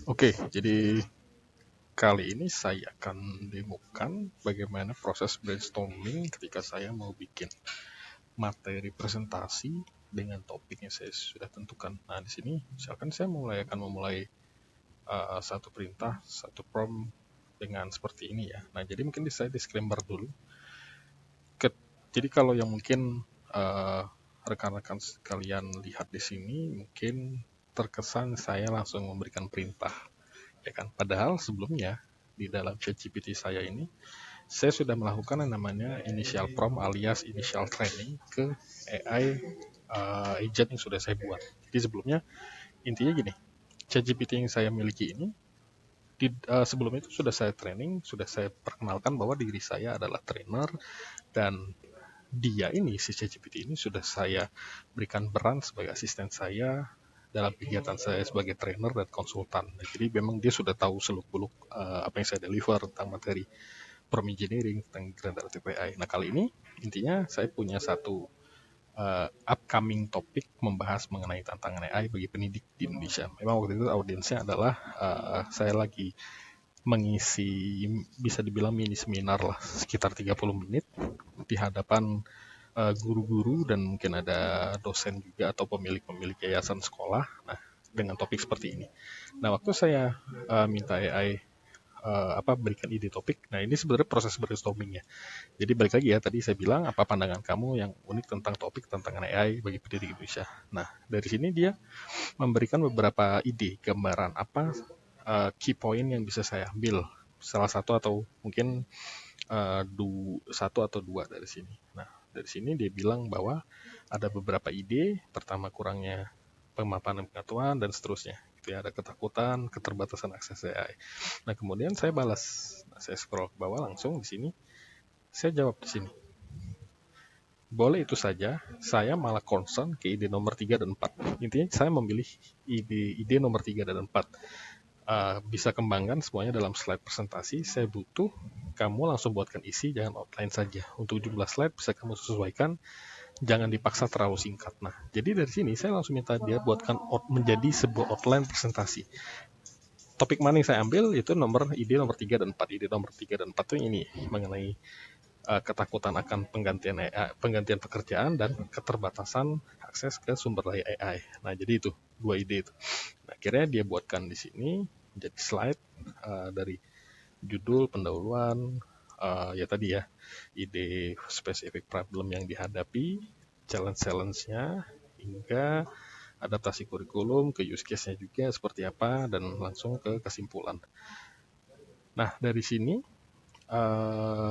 Oke, jadi kali ini saya akan demokan bagaimana proses brainstorming ketika saya mau bikin materi presentasi dengan topik yang saya sudah tentukan. Nah, di sini misalkan saya akan memulai satu perintah, satu prompt dengan seperti ini ya. Nah, jadi mungkin saya disclaimer dulu. Jadi kalau yang mungkin uh, rekan-rekan sekalian lihat di sini, mungkin terkesan saya langsung memberikan perintah, ya kan? Padahal sebelumnya di dalam ChatGPT saya ini, saya sudah melakukan yang namanya initial prompt alias initial training ke AI agent yang sudah saya buat. Jadi sebelumnya intinya gini, ChatGPT yang saya miliki ini sebelumnya itu sudah saya training, sudah saya perkenalkan bahwa diri saya adalah trainer dan dia ini si ChatGPT ini sudah saya berikan peran sebagai asisten saya dalam kegiatan saya sebagai trainer dan konsultan. Jadi memang dia sudah tahu seluk-beluk apa yang saya deliver tentang materi prompt engineering, tentang generative AI. Nah, kali ini intinya saya punya satu upcoming topik membahas mengenai tantangan AI bagi pendidik di Indonesia. Memang waktu itu audiensnya adalah saya lagi mengisi, bisa dibilang mini seminar lah, sekitar 30 menit di hadapan guru-guru dan mungkin ada dosen juga atau pemilik-pemilik yayasan sekolah. Nah, dengan topik seperti ini. Nah, waktu saya minta AI berikan ide topik. Nah, ini sebenarnya proses brainstormingnya. Jadi balik lagi ya, tadi saya bilang apa pandangan kamu yang unik tentang topik tantangan AI bagi pendidik Indonesia. Nah, dari sini dia memberikan beberapa ide, gambaran apa key point yang bisa saya ambil. Salah satu atau mungkin satu atau dua dari sini. Nah, dari sini dia bilang bahwa ada beberapa ide, pertama kurangnya pemapanan pengetahuan dan seterusnya. Itu ya, ada ketakutan, keterbatasan akses AI. Nah, kemudian saya balas. Nah, saya scroll ke bawah langsung di sini. Saya jawab di sini. Boleh itu saja, saya malah concern ke ide nomor 3 dan 4. Intinya saya memilih ide nomor 3 dan 4. Bisa kembangkan semuanya dalam slide presentasi. Saya butuh kamu langsung buatkan isi, jangan outline saja. Untuk jumlah slide bisa kamu sesuaikan, jangan dipaksa terlalu singkat. Nah, jadi dari sini saya langsung minta dia buatkan menjadi sebuah outline presentasi. Topik mana yang saya ambil itu ide nomor 3 dan 4. Ide nomor 3 dan 4 itu ini mengenai ketakutan akan penggantian pekerjaan dan keterbatasan akses ke sumber daya AI. Nah, jadi itu dua ide itu. Nah, akhirnya dia buatkan di sini jadi slide dari judul, pendahuluan, ya tadi ya, ide spesifik problem yang dihadapi, challenge-nya, hingga adaptasi kurikulum ke use case-nya juga seperti apa, dan langsung ke kesimpulan. Nah, dari sini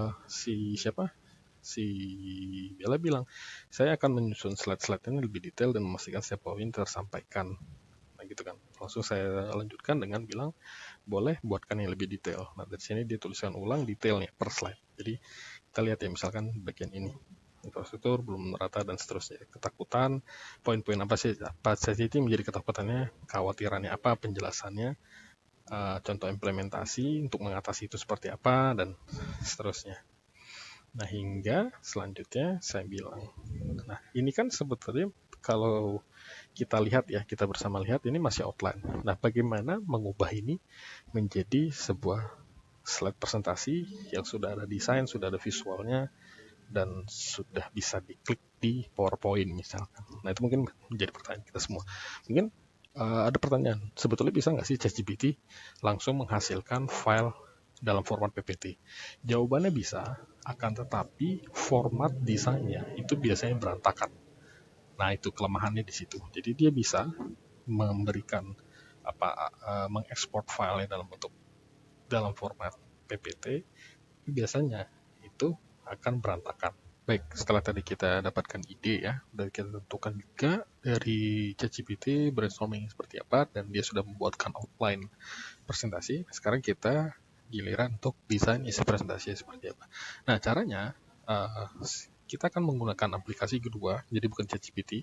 si Bella bilang, saya akan menyusun slide-slide ini lebih detail dan memastikan setiap poin tersampaikan. Nah, gitu kan. Langsung saya lanjutkan dengan bilang, boleh buatkan yang lebih detail. Nah, dari sini dia tuliskan ulang detailnya per slide. Jadi, kita lihat ya, misalkan bagian ini. Infrastruktur belum merata dan seterusnya. Ketakutan, poin-poin apa saja itu menjadi ketakutannya, kekhawatirannya apa, penjelasannya, contoh implementasi untuk mengatasi itu seperti apa, dan seterusnya. Nah, hingga selanjutnya saya bilang, nah ini kan sebetulnya kalau kita lihat ya, kita bersama lihat ini masih outline. Nah, bagaimana mengubah ini menjadi sebuah slide presentasi yang sudah ada desain, sudah ada visualnya, dan sudah bisa diklik di PowerPoint misalkan. Nah, itu mungkin menjadi pertanyaan kita semua. Mungkin ada pertanyaan, sebetulnya bisa nggak sih ChatGPT langsung menghasilkan file dalam format PPT? Jawabannya bisa, akan tetapi format desainnya itu biasanya berantakan. Nah, itu kelemahannya di situ. Jadi dia bisa memberikan mengekspor file dalam format PPT, biasanya itu akan berantakan. Baik, setelah tadi kita dapatkan ide ya, dan kita tentukan juga dari ChatGPT brainstorming seperti apa, dan dia sudah membuatkan outline presentasi. Sekarang kita giliran untuk desain isi presentasi seperti apa. Nah, caranya kita akan menggunakan aplikasi kedua, jadi bukan ChatGPT.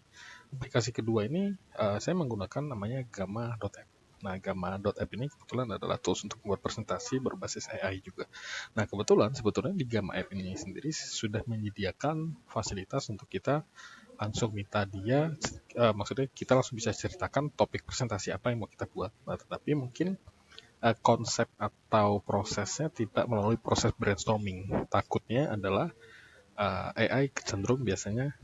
Aplikasi kedua ini saya menggunakan namanya Gamma.app. Nah, Gamma.app ini kebetulan adalah tools untuk membuat presentasi berbasis AI juga. Nah, kebetulan sebetulnya di Gamma App ini sendiri sudah menyediakan fasilitas untuk kita langsung minta maksudnya kita langsung bisa ceritakan topik presentasi apa yang mau kita buat. Nah, tetapi mungkin konsep atau prosesnya tidak melalui proses brainstorming. Takutnya adalah AI cenderung biasanya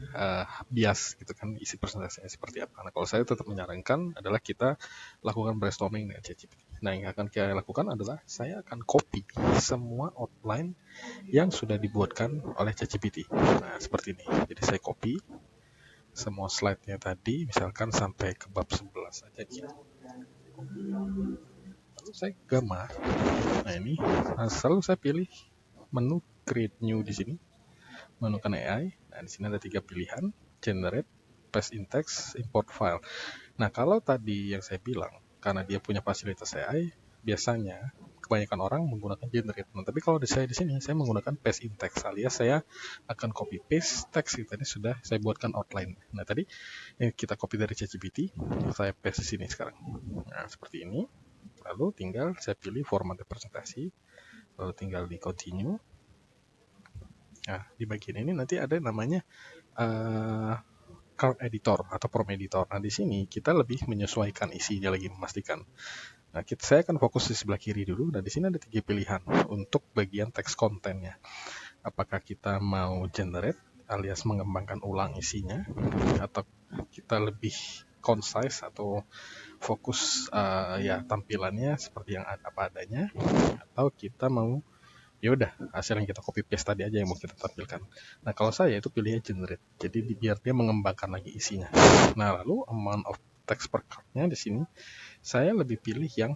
bias gitu kan, isi presentasinya seperti apa. Nah, kalau saya tetap menyarankan adalah kita lakukan brainstorming dengan ChatGPT. Nah, yang akan kita lakukan adalah saya akan copy semua outline yang sudah dibuatkan oleh ChatGPT. Nah, seperti ini. Jadi saya copy semua slide-nya tadi, misalkan sampai ke bab 11 aja nih. Lalu saya gambar. Nah, ini selalu saya pilih menu create new di sini. Menemukan AI. Nah, di sini ada 3 pilihan, generate, paste in text, import file. Nah, kalau tadi yang saya bilang, karena dia punya fasilitas AI, biasanya kebanyakan orang menggunakan generate. Nah, tapi kalau di sini, saya menggunakan paste in text, alias saya akan copy paste teks yang tadi sudah saya buatkan outline. Nah, tadi yang kita copy dari ChatGPT, saya paste di sini sekarang. Nah, seperti ini. Lalu tinggal saya pilih format presentasi, lalu tinggal di continue. Nah, di bagian ini nanti ada namanya card editor atau prompt editor. Nah, di sini kita lebih menyesuaikan isinya lagi, memastikan. Nah, saya akan fokus di sebelah kiri dulu. Nah, di sini ada 3 pilihan untuk bagian teks kontennya. Apakah kita mau generate alias mengembangkan ulang isinya, atau kita lebih concise atau fokus ya tampilannya seperti yang apa adanya, atau kita mau ya udah hasil yang kita copy paste tadi aja yang mau kita tampilkan. Nah, kalau saya itu pilihnya generate, jadi biar dia mengembangkan lagi isinya. Nah, lalu amount of text per card-nya di sini saya lebih pilih yang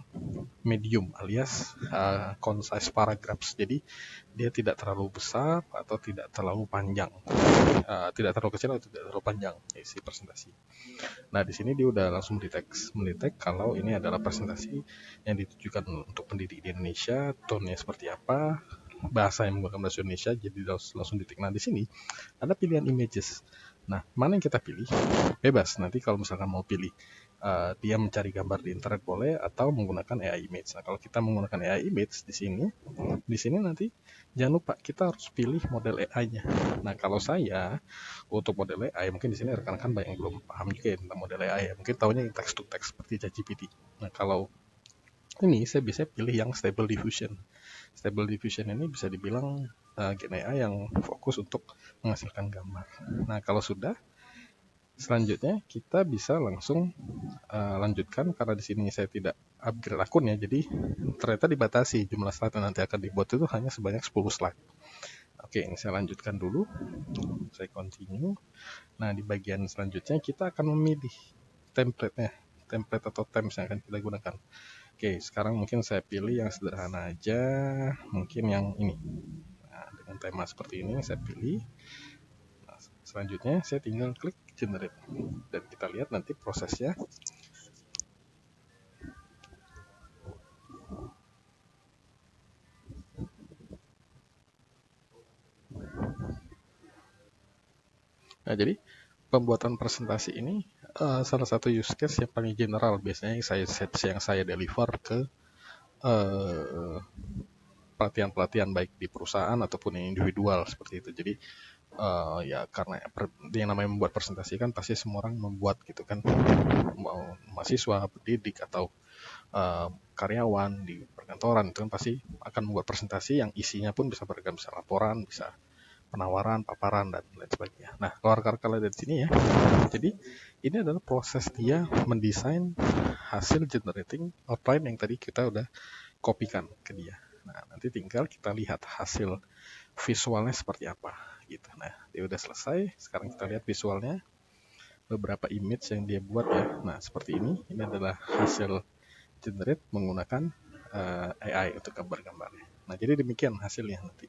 medium alias concise paragraphs. Jadi dia tidak terlalu besar atau tidak terlalu panjang, tidak terlalu kecil atau tidak terlalu panjang isi presentasi. Nah, di sini dia udah langsung mendetect kalau ini adalah presentasi yang ditujukan untuk pendidik di Indonesia, tone-nya seperti apa, bahasa yang menggunakan bahasa Indonesia, jadi langsung detect. Nah, di sini ada pilihan images. Nah, mana yang kita pilih? Bebas. Nanti kalau misalkan mau pilih dia mencari gambar di internet boleh, atau menggunakan AI image. Nah, kalau kita menggunakan AI image di sini nanti jangan lupa kita harus pilih model AI-nya. Nah, kalau saya untuk model AI, mungkin di sini rekan-rekan banyak yang belum paham juga ya tentang model AI ya. Mungkin tahunya yang text to text seperti ChatGPT. Nah, kalau ini saya bisa pilih yang Stable Diffusion. Stable Diffusion ini bisa dibilang Gen AI yang fokus untuk menghasilkan gambar. Nah, kalau sudah, selanjutnya kita bisa langsung lanjutkan, karena di sini saya tidak upgrade akunnya, jadi ternyata dibatasi jumlah slide yang nanti akan dibuat itu hanya sebanyak 10 slide. Oke, ini saya lanjutkan dulu. Saya continue. Nah, di bagian selanjutnya kita akan memilih template atau themes yang akan kita gunakan. Oke, sekarang mungkin saya pilih yang sederhana aja, mungkin yang ini. Nah, dengan tema seperti ini saya pilih. Nah, selanjutnya saya tinggal klik generate, dan kita lihat nanti prosesnya. Nah, jadi pembuatan presentasi ini salah satu use case yang paling general biasanya yang saya deliver ke pelatihan-pelatihan baik di perusahaan ataupun yang individual seperti itu. Jadi ya karena yang namanya membuat presentasi kan pasti semua orang membuat gitu kan, mau mahasiswa, pendidik, atau karyawan di perkantoran itu kan pasti akan membuat presentasi yang isinya pun bisa beragam, bisa laporan, bisa penawaran, paparan, dan lain sebagainya. Nah, kalau rekan-rekan lihat di sini ya, jadi ini adalah proses dia mendesain hasil generating outline yang tadi kita udah kopikan ke dia. Nah, nanti tinggal kita lihat hasil visualnya seperti apa gitu. Nah, dia udah selesai. Sekarang kita lihat visualnya, beberapa image yang dia buat ya. Nah, seperti ini. Ini adalah hasil generate menggunakan AI untuk gambar-gambarnya. Nah, jadi demikian hasilnya nanti.